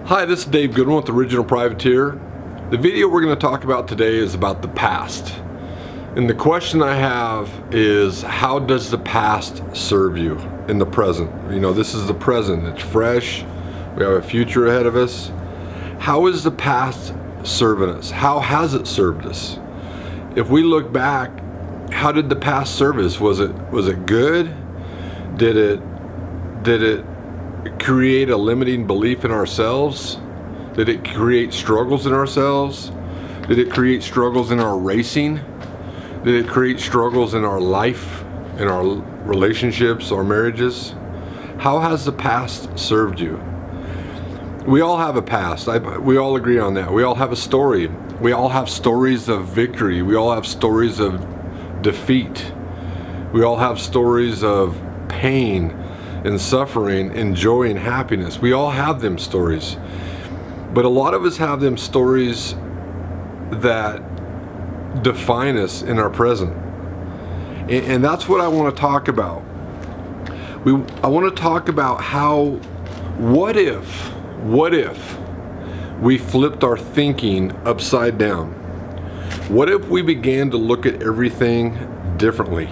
Hi, this is Dave Goodwin with Original Privateer. The video we're going to talk about today is about the past. And the question I have is, how does the past serve you in the present? You know, this is the present. It's fresh. We have a future ahead of us. How is the past serving us? How has it served us? If we look back, how did the past serve us? Was it good? Did it create a limiting belief in ourselves? Did it create struggles in ourselves? Did it create struggles in our racing? Did it create struggles in our life, in our relationships, our marriages? How has the past served you? We all have a past. We all agree on that. We all have a story. We all have stories of victory. We all have stories of defeat. We all have stories of pain and suffering and joy and happiness. We all have them stories. But a lot of us have them stories that define us in our present. And that's what I want to talk about. I want to talk about how, what if we flipped our thinking upside down? What if we began to look at everything differently?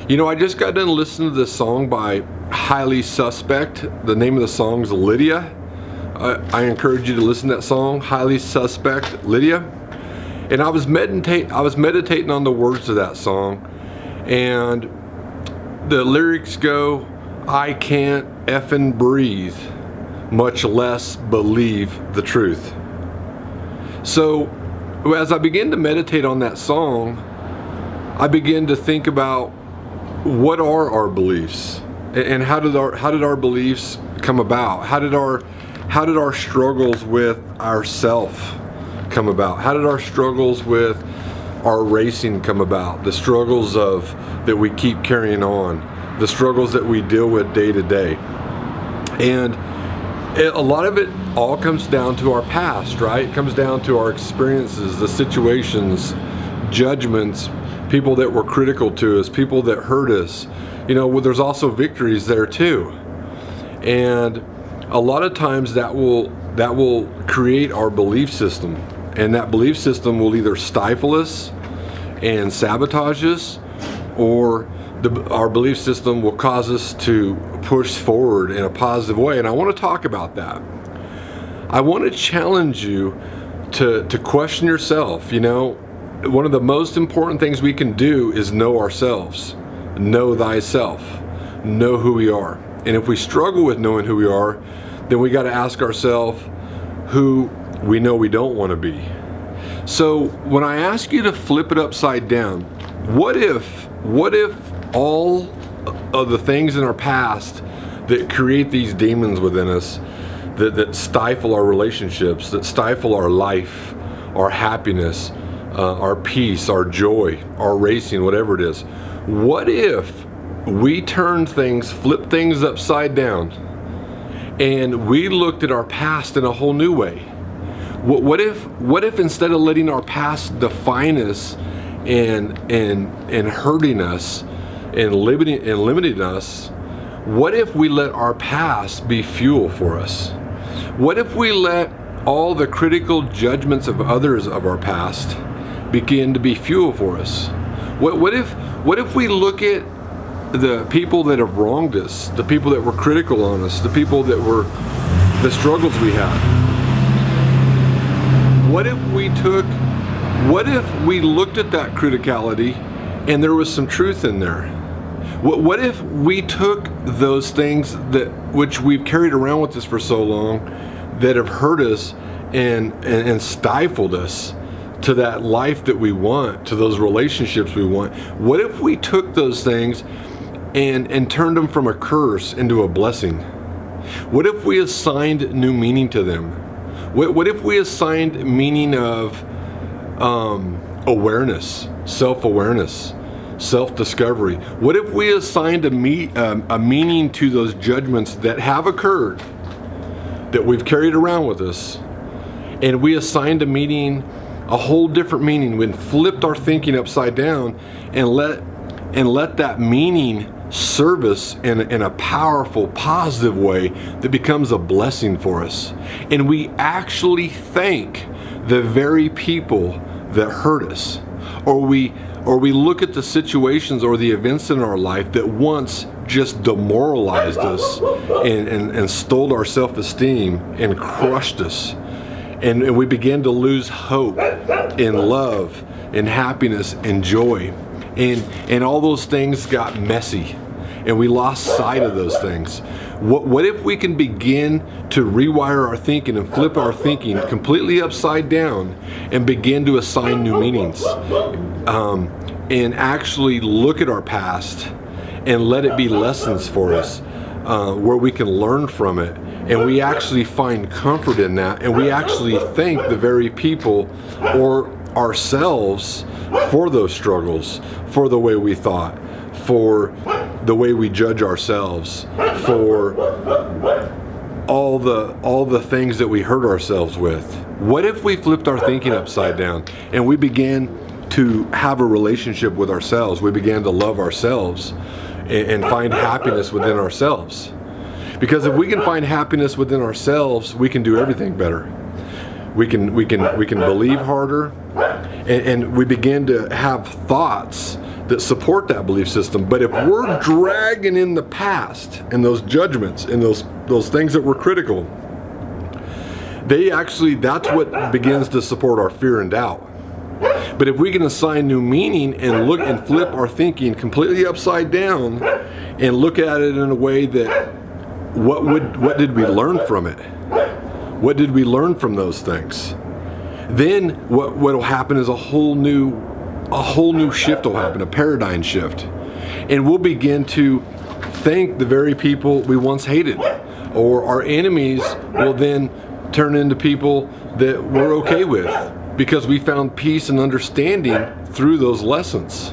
You know, I just got done listening to this song by Highly Suspect. The name of the song is Lydia. I encourage you to listen to that song, Highly Suspect, Lydia. And I was meditating on the words of that song, and the lyrics go, I can't effing breathe, much less believe the truth. So as I began to meditate on that song, I began to think about, what are our beliefs, and how did our beliefs come about? How did our struggles with ourself come about? How did our struggles with our racing come about? The struggles that we keep carrying on, the struggles that we deal with day to day. And a lot of it all comes down to our past, right? It comes down to our experiences, the situations, judgments, people that were critical to us, people that hurt us. You know, there's also victories there too. And a lot of times that will create our belief system. And that belief system will either stifle us and sabotage us, or our belief system will cause us to push forward in a positive way. And I want to talk about that. I want to challenge you to question yourself. You know, one of the most important things we can do is know ourselves. Know thyself. Know who we are. And if we struggle with knowing who we are, then we got to ask ourselves who we know we don't want to be. So when I ask you to flip it upside down, what if all of the things in our past that create these demons within us, that stifle our relationships, that stifle our life, our happiness, our peace, our joy, our racing, whatever it is, what if we flipped things upside down, and we looked at our past in a whole new way? What if instead of letting our past define us and hurting us and limiting us, what if we let our past be fuel for us? What if we let all the critical judgments of others of our past begin to be fuel for us? What if we look at the people that have wronged us, the people that were critical on us, the people that were the struggles we had? What if we looked at that criticality and there was some truth in there? What if we took those things which we've carried around with us for so long, that have hurt us and stifled us to that life that we want, to those relationships we want? What if we took those things and turned them from a curse into a blessing? What if we assigned new meaning to them? What if we assigned meaning of awareness, self-awareness, self-discovery? What if we assigned a meaning to those judgments that have occurred, that we've carried around with us, and we assigned a whole different meaning, when flipped our thinking upside down and let that meaning service in a powerful, positive way that becomes a blessing for us. And we actually thank the very people that hurt us. Or we look at the situations or the events in our life that once just demoralized us and stole our self-esteem and crushed us. And we began to lose hope in love and happiness and joy. And all those things got messy, and we lost sight of those things. What if we can begin to rewire our thinking and flip our thinking completely upside down and begin to assign new meanings, and actually look at our past and let it be lessons for us, where we can learn from it, and we actually find comfort in that, and we actually thank the very people or ourselves for those struggles, for the way we thought, for the way we judge ourselves, for all the things that we hurt ourselves with. What if we flipped our thinking upside down and we began to have a relationship with ourselves? We began to love ourselves and find happiness within ourselves. Because if we can find happiness within ourselves, we can do everything better. We can believe harder, and we begin to have thoughts that support that belief system. But if we're dragging in the past and those judgments and those things that were critical, that's what begins to support our fear and doubt. But if we can assign new meaning and look and flip our thinking completely upside down and look at it in a way that what did we learn from it? What did we learn from those things? Then what will happen is a whole new shift will happen, a paradigm shift. And we'll begin to thank the very people we once hated, or our enemies will then turn into people that we're okay with, because we found peace and understanding through those lessons.